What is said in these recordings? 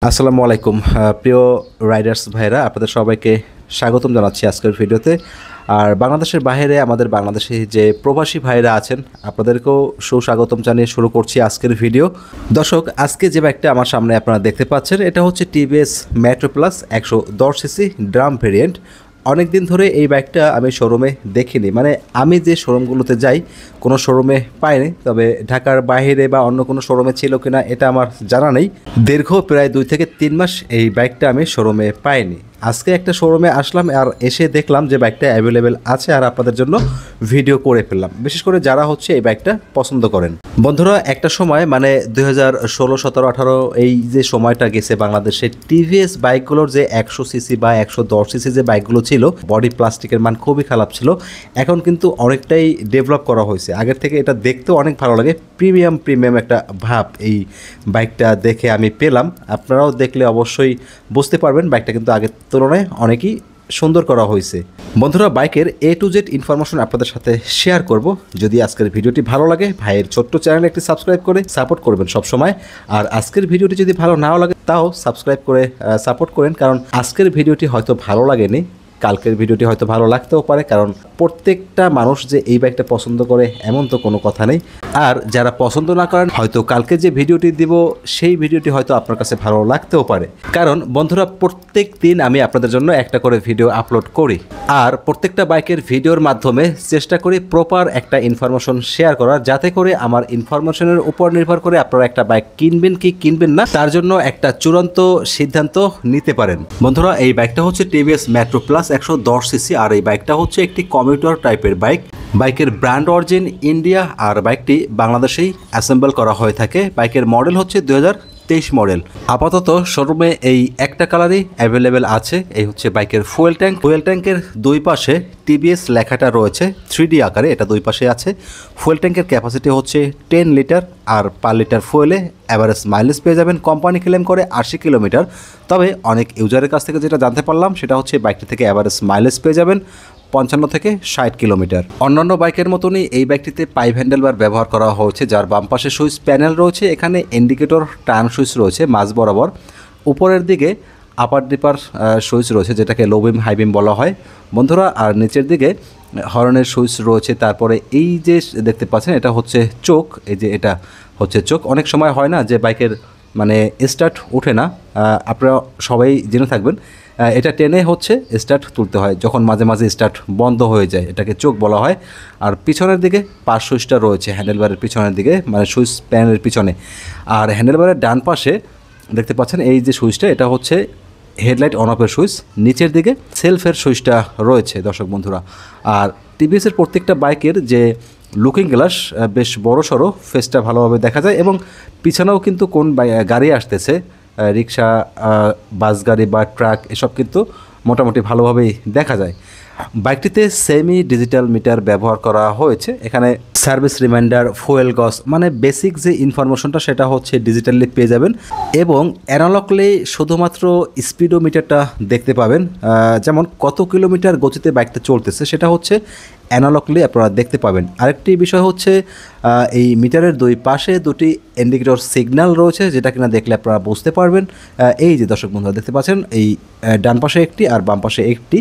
আসসালামু আলাইকুম প্রিয় রাইডার্স ভাইরা, আপনাদের সবাইকে স্বাগতম জানাচ্ছি আজকের ভিডিওতে। আর বাংলাদেশের বাইরে আমাদের বাংলাদেশে যে প্রবাসী ভাইরা আছেন, আপনাদেরকেও সুস্বাগতম জানিয়ে শুরু করছি আজকের ভিডিও। দর্শক, আজকে যে বাইকটা আমার সামনে আপনারা দেখতে পাচ্ছেন, এটা হচ্ছে TVS metro plus 110 CC drum variant. অনেক দিন ধরে এই বাইকটা আমি শোরুমে দেখিনি, মানে আমি যে শোরুমগুলোতে যাই কোনো শোরুমে পাইনি, তবে ঢাকার বাইরে বা অন্য কোনো শোরুমে ছিল কিনা এটা আমার জানা নেই। দীর্ঘ প্রায় 2 থেকে 3 মাস এই বাইকটা আমি শোরুমে পাইনি। আজকে একটা শোরুমে আসলাম আর এসে দেখলাম যে বাইকটা অ্যাভেলেবেল আছে, আর আপনাদের জন্য ভিডিও করে ফেললাম, বিশেষ করে যারা হচ্ছে এই বাইকটা পছন্দ করেন। বন্ধুরা, একটা সময় মানে 2016, 17, 18 এই যে সময়টা গেছে বাংলাদেশে টিভিএস বাইকগুলোর যে 100 সিসি বা 110 সিসি যে বাইকগুলো ছিল, বডি প্লাস্টিকের মান খুবই খারাপ ছিল। এখন কিন্তু অনেকটাই ডেভেলপ করা হয়েছে, আগের থেকে এটা দেখতেও অনেক ভালো লাগে। প্রিমিয়াম একটা ভাব এই বাইকটা দেখে আমি পেলাম। আপনারাও দেখলে অবশ্যই বুঝতে পারবেন বাইকটা কিন্তু আগের তুলনায় অনেকই সুন্দর করা হয়েছে। বন্ধুরা, বাইকের A to Z ইনফরমেশন আপনাদের সাথে শেয়ার করব। যদি আজকের ভিডিওটি ভালো লাগে, ভাইয়ের ছোট্ট চ্যানেলে একটি সাবস্ক্রাইব করে সাপোর্ট করবেন সবসময়। আর আজকের ভিডিওটি যদি ভালো নাও লাগে তাও সাবস্ক্রাইব করে সাপোর্ট করেন, কারণ আজকের ভিডিওটি হয়তো ভালো লাগেনি, কালকের ভিডিওটি হয়তো ভালো লাগতেও পারে, কারণ প্রত্যেকটা মানুষ যে এই বাইকটা পছন্দ করে এমন তো কোনো কথা নেই। আর যারা পছন্দ না করেন, হয়তো কালকে যে ভিডিওটি দিব সেই ভিডিওটি হয়তো আপনার কাছে ভালো লাগতেও পারে। কারণ বন্ধুরা, প্রত্যেক দিন আমি আপনাদের জন্য একটা করে ভিডিও আপলোড করি, আর প্রত্যেকটা বাইকের ভিডিওর মাধ্যমে চেষ্টা করি প্রপার একটা ইনফরমেশন শেয়ার করার, যাতে করে আমার ইনফরমেশনের উপর নির্ভর করে আপনারা একটা বাইক কিনবেন কি কিনবেন না তার জন্য একটা চূড়ান্ত সিদ্ধান্ত নিতে পারেন। বন্ধুরা, এই বাইকটা হচ্ছে টিভিএস মেট্রো প্লাস 110 সিসি, আর এই বাইকটা হচ্ছে একটি কমিউটার টাইপের বাইক। বাইকের ব্র্যান্ড অরিজিন ইন্ডিয়া, আর বাইকটি বাংলাদেশেই অ্যাসেম্বল করা হয়ে থাকে। বাইকের মডেল হচ্ছে 2023 মডেল। আপাতত শোরুমে এই একটা কালারই অ্যাভেলেবেল আছে। এই হচ্ছে বাইকের ফুয়েল ট্যাঙ্ক। ফুয়েল ট্যাঙ্কের দুই পাশে টিভিএস লেখাটা রয়েছে 3D আকারে, এটা দুই পাশে আছে। ফুয়েল ট্যাঙ্কের ক্যাপাসিটি হচ্ছে 10 লিটার, আর পার লিটার ফুয়েলে অ্যাভারেজ মাইলেজ পেয়ে যাবেন। কোম্পানি ক্লেম করে 80 কিলোমিটার, তবে অনেক ইউজারের কাছ থেকে যেটা জানতে পারলাম সেটা হচ্ছে বাইকটি থেকে অ্যাভারেজ মাইলেজ পেয়ে যাবেন 55 থেকে 60 কিলোমিটার। অন্যান্য বাইকের মতনই এই বাইকটিতে পাইপ হ্যান্ডেলবার ব্যবহার করা হয়েছে, যার বাম পাশে সুইচ প্যানেল রয়েছে। এখানে ইন্ডিকেটর টার্ন সুইচ রয়েছে মাঝ বরাবর। উপরের দিকে আপার ডিপার সুইচ রয়েছে, যেটাকে লো বিম হাই বিম বলা হয় বন্ধুরা। আর নিচের দিকে হর্নের সুইচ রয়েছে। তারপরে এই যে দেখতে পাচ্ছেন এটা হচ্ছে চোখ, এই যে এটা হচ্ছে চোখ। অনেক সময় হয় না যে বাইকের মানে স্টার্ট ওঠে না, আপনারা সবাই জেনে থাকবেন, এটা টেনে হচ্ছে স্টার্ট তুলতে হয়, যখন মাঝে মাঝে স্টার্ট বন্ধ হয়ে যায় এটাকে চোখ বলা হয়। আর পিছনের দিকে পাশ সুইচটা রয়েছে হ্যান্ডেলবারের পিছনের দিকে, মানে সুইচ প্যানেলের পিছনে। আর হ্যান্ডেলবারের ডান পাশে দেখতে পাচ্ছেন এই যে সুইচটা, এটা হচ্ছে হেডলাইট অন অফের সুইচ। নিচের দিকে সেলফের সুইচটা রয়েছে দর্শক বন্ধুরা। আর টিভিএসের প্রত্যেকটা বাইকের যে লুকিং গ্লাস বেশ বড় সড়ো, ফেসটা ভালোভাবে দেখা যায়, এবং পিছনেও কিন্তু কোন গাড়ি আসতেছে, রিক্সা, বাস গাড়ি বা ট্রাক, এসব কিন্তু মোটামুটি ভালোভাবেই দেখা যায়। বাইকটিতে সেমি ডিজিটাল মিটার ব্যবহার করা হয়েছে। এখানে সার্ভিস রিমাইন্ডার, ফুয়েল গজ, মানে বেসিক যে ইনফরমেশনটা সেটা হচ্ছে ডিজিটালি পেয়ে যাবেন, এবং অ্যানালগলি শুধুমাত্র স্পিডোমিটারটা দেখতে পাবেন, যেমন কত কিলোমিটার গতিতে বাইকটা চলতেছে সেটা হচ্ছে অ্যানালগলি আপনারা দেখতে পাবেন। আরেকটি বিষয় হচ্ছে এই মিটারের দুই পাশে দুটি ইন্ডিকেটর সিগন্যাল রয়েছে, যেটা কিনা দেখলে আপনারা বুঝতে পারবেন। এই যে দর্শক বন্ধুরা দেখতে পাচ্ছেন, এই ডান পাশে একটি আর বাম পাশে একটি,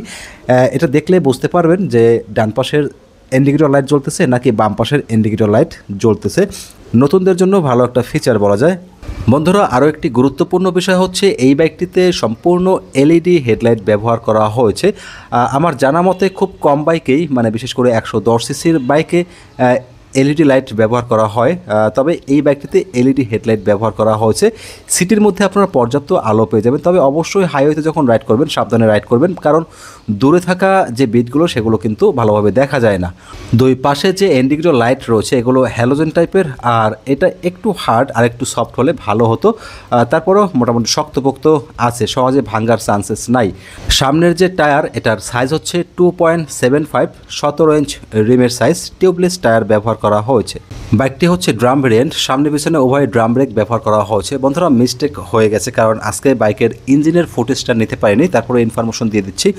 এটা দেখলে বুঝতে পারবেন যে ডান পাশের ইন্ডিকেটর লাইট জ্বলতেছে নাকি বাম পাশের ইন্ডিকেটর লাইট জ্বলতেছে। নতুনদের জন্য ভালো একটা ফিচার বলা যায়। বন্ধুরা, আরও একটি গুরুত্বপূর্ণ বিষয় হচ্ছে এই বাইকটিতে সম্পূর্ণ এলইডি হেডলাইট ব্যবহার করা হয়েছে। আমার জানা মতে খুব কম বাইকেই, মানে বিশেষ করে 110 সিসির বাইকে এলইডি লাইট ব্যবহার করা হয়, তবে এই বাইকটিতে এলইডি হেডলাইট ব্যবহার করা হয়েছে। সিটির মধ্যে আপনারা পর্যাপ্ত আলো পেয়ে যাবেন, তবে অবশ্যই হাইওয়েতে যখন রাইড করবেন সাবধানে রাইড করবেন, কারণ দূরে থাকা যে বিটগুলো সেগুলো কিন্তু ভালোভাবে দেখা যায় না। দুই পাশে যে ইন্ডিকেটর লাইট রয়েছে এগুলো হ্যালোজেন টাইপের, আর এটা একটু হার্ড আর একটু সফট হলে ভালো হতো। তারপরেও মোটামুটি শক্তপোক্ত আছে, সহজে ভাঙ্গার চান্সেস নাই। সামনের যে টায়ার, এটার সাইজ হচ্ছে 2.75, 17 ইঞ্চ রিমের সাইজ। টিউবলেস টায়ার ব্যবহার করা হয়েছে। বাইকটি হচ্ছে ড্রাম ভেরিয়েন্ট, সামনে পিছনে উভয় ড্রাম ব্রেক ব্যবহার করা হয়েছে। বন্ধুরা, মিস্টেক হয়ে গেছে, কারণ আজকে বাইকের ইঞ্জিনের ফুটেজটা নিতে পারিনি, তারপরে ইনফরমেশন দিয়ে দিচ্ছি।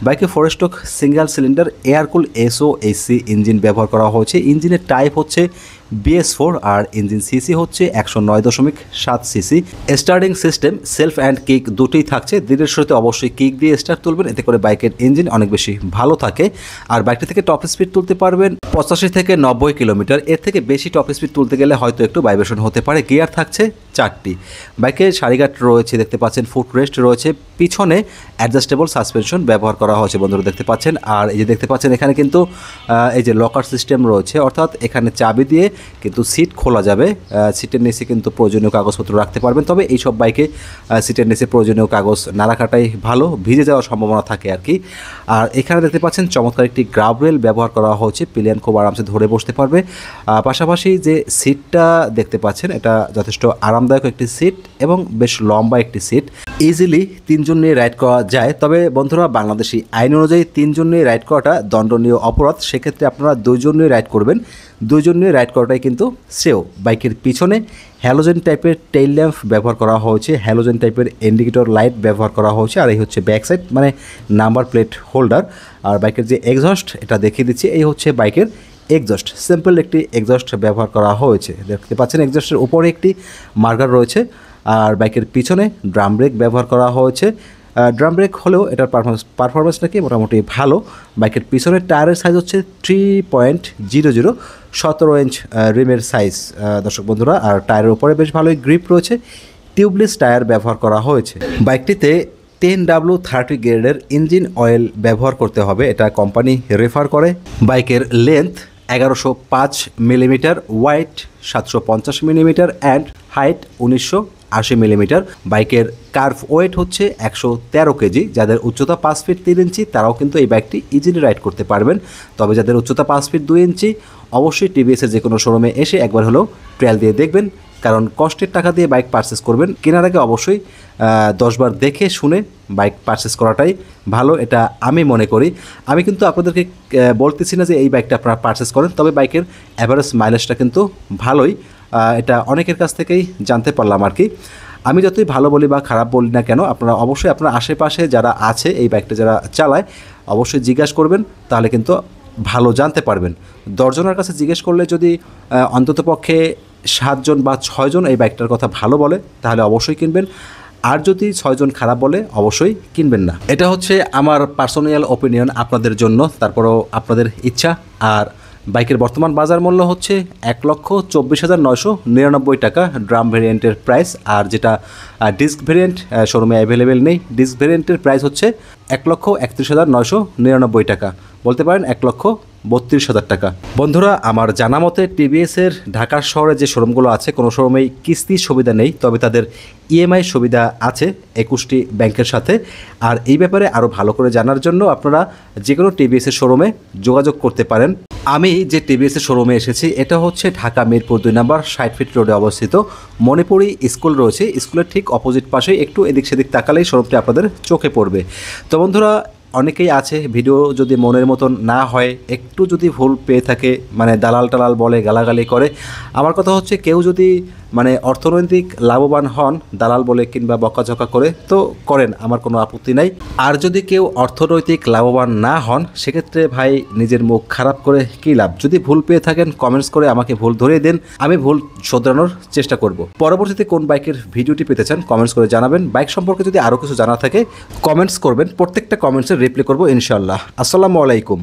বাইকে 4 stroke single cylinder air cool SOHC engine ব্যবহার করা হয়েছে। ইঞ্জিনের টাইপ হচ্ছে BS4 আর ইঞ্জিন সিসি হচ্ছে 109.7 CC. Starting system self and kick দুটোই থাকছে। ধীরের সাথে অবশ্যই কিক দিয়ে স্টার্ট তুলবেন, এতে করে বাইকের ইঞ্জিন অনেক বেশি ভালো থাকে। আর বাইকটি থেকে টপ স্পিড তুলতে পারবেন 85 থেকে 90 কিলোমিটার। এর থেকে বেশি টপ স্পিড তুলতে গেলে হয়তো একটু ভাইব্রেশন হতে পারে। গিয়ার থাকছে 4টি। বাইকের সারিঘাট রয়েছে, দেখতে পাচ্ছেন ফুট রেস্ট রয়েছে, পিছনে অ্যাডজাস্টেবল সাসপেনশন ব্যবহার করা হয়েছে বন্ধুরা দেখতে পাচ্ছেন। আর এই যে দেখতে পাচ্ছেন এখানে কিন্তু এই যে লকার সিস্টেম রয়েছে, অর্থাৎ এখানে চাবি দিয়ে কিন্তু সিট খোলা যাবে। সিটের নিচে কিন্তু প্রয়োজনীয় কাগজপত্র রাখতে পারবেন, তবে এইসব বাইকে সিটের নিচে প্রয়োজনীয় কাগজ না রাখাটাই ভালো, ভিজে যাওয়ার সম্ভাবনা থাকে আর কি। আর এখানে দেখতে পাচ্ছেন চমৎকার একটি গ্রাব রেল ব্যবহার করা হয়েছে, পিলিয়ন খুব আরামসে ধরে বসতে পারবে। পাশাপাশি যে সিটটা দেখতে পাচ্ছেন এটা যথেষ্ট আরামদায়ক একটি সিট এবং বেশ লম্বা একটি সিট, ইজিলি 3 জন নিয়ে রাইড করা যায়। তবে বন্ধুরা বাংলাদেশি আইন অনুযায়ী 3 জন নিয়ে রাইড করাটা দণ্ডনীয় অপরাধ, সেক্ষেত্রে আপনারা 2 জন নিয়ে রাইড করবেন। 2 জন নিয়ে রাইড করাটাই কিন্তু সেও। বাইকের পিছনে হ্যালোজেন টাইপের টেইল ল্যাম্প ব্যবহার করা হয়েছে, হ্যালোজেন টাইপের ইন্ডিকেটর লাইট ব্যবহার করা হয়েছে। আর এই হচ্ছে ব্যাক সাইড মানে নাম্বার প্লেট হোল্ডার। আর বাইকের যে এক্সস্ট এটা দেখিয়ে দিচ্ছি, এই হচ্ছে বাইকের এক্সস্ট, সিম্পল একটি এক্সস্ট ব্যবহার করা হয়েছে। দেখতে পাচ্ছেন এক্সস্টের উপরে একটি মার্কার রয়েছে। আর বাইকের পিছনে ড্রাম ব্রেক ব্যবহার করা হয়েছে। ড্রাম ব্রেক হলেও এটার পারফরমেন্স নাকি মোটামুটি ভালো। বাইকের পিছনের টায়ারের সাইজ হচ্ছে 3.00, 17 ইঞ্চ রিমের সাইজ দর্শক বন্ধুরা। আর টায়ারের উপরে বেশ ভালোই গ্রিপ রয়েছে, টিউবলেস টায়ার ব্যবহার করা হয়েছে। বাইকটিতে 10W30 গ্রেডের ইঞ্জিন অয়েল ব্যবহার করতে হবে, এটা কোম্পানি রেফার করে। বাইকের length 1105 millimetre, wide 750 millimetre and height 1980 millimetre. বাইকের কার্ভ ওয়েট হচ্ছে 113 কেজি। যাদের উচ্চতা 5 ফিট 3 ইঞ্চি তারাও কিন্তু এই বাইকটি ইজিলি রাইড করতে পারবেন। তবে যাদের উচ্চতা 5 ফিট 2 ইঞ্চি অবশ্যই টিভিএসের যে কোনো শোরুমে এসে একবার হলেও ট্রায়াল দিয়ে দেখবেন, কারণ কষ্টের টাকা দিয়ে বাইক পারচেস করবেন, কেনার আগে অবশ্যই 10 বার দেখে শুনে বাইক পারচেস করাটাই ভালো, এটা আমি মনে করি। আমি কিন্তু আপনাদেরকে বলতেছি না যে এই বাইকটা আপনারা পারচেস করেন, তবে বাইকের অ্যাভারেজ মাইলেজটা কিন্তু ভালোই, এটা অনেকের কাছ থেকেই জানতে পারলাম আর কি। আমি যতই ভালো বলি বা খারাপ বলি না কেন, আপনারা অবশ্যই আপনার আশেপাশে যারা আছে এই বাইকটা যারা চালায় অবশ্যই জিজ্ঞাসা করবেন, তাহলে কিন্তু ভালো জানতে পারবেন। 10 জনের কাছে জিজ্ঞেস করলে যদি অন্ততপক্ষে 7 জন বা 6 জন এই বাইকটার কথা ভালো বলে তাহলে অবশ্যই কিনবেন, আর যদি 6 জন খারাপ বলে অবশ্যই কিনবেন না। এটা হচ্ছে আমার পার্সোনাল ওপিনিয়ন আপনাদের জন্য, তারপরেও আপনাদের ইচ্ছা। আর বাইকের বর্তমান বাজার মূল্য হচ্ছে 1,24,999 টাকা ড্রাম ভেরিয়েন্টের প্রাইস। আর যেটা ডিস্ক ভেরিয়েন্ট শোরুমে অ্যাভেলেবেল নেই, ডিস্ক ভেরিয়েন্টের প্রাইস হচ্ছে 1,31,999 টাকা, বলতে পারেন 1,32,000 টাকা। বন্ধুরা আমার জানা মতে টিভিএসের ঢাকা শহরে যে শোরুমগুলো আছে কোনো শোরুমেই কিস্তির সুবিধা নেই, তবে তাদের ইএমআই সুবিধা আছে 21টি ব্যাংকের সাথে। আর এই ব্যাপারে আরও ভালো করে জানার জন্য আপনারা যে কোনো টিভিএসের শোরুমে যোগাযোগ করতে পারেন। আমি যে টিভিএসের শোরুমে এসেছি এটা হচ্ছে ঢাকা মিরপুর 2 নম্বর 60 ফিট রোডে অবস্থিত। মণিপুরি স্কুল রয়েছে, স্কুলের ঠিক অপোজিট পাশেই, একটু এদিক সেদিক তাকালেই শোরুমটি আপনাদের চোখে পড়বে। তো বন্ধুরা অনেকেই আছে ভিডিও যদি মনের মতন না হয়, একটু যদি ভুল পেয়ে থাকে, মানে দালাল টালাল বলে গালাগালি করে, আমার কথা হচ্ছে কেউ যদি মানে অর্থনৈতিক লাভবান হন দালাল বলে কিংবা বকাঝকা করে তো করেন, আমার কোনো আপত্তি নাই। আর যদি কেউ অর্থনৈতিক লাভবান না হন সেক্ষেত্রে ভাই নিজের মুখ খারাপ করে কী লাভ। যদি ভুল পেয়ে থাকেন কমেন্টস করে আমাকে ভুল ধরিয়ে দেন, আমি ভুল শোধরানোর চেষ্টা করব। পরবর্তীতে কোন বাইকের ভিডিওটি পেতে চান কমেন্টস করে জানাবেন। বাইক সম্পর্কে যদি আরও কিছু জানা থাকে কমেন্টস করবেন, প্রত্যেকটা কমেন্টসের রিপ্লাই করবো ইনশাআল্লাহ। আসসালামু আলাইকুম।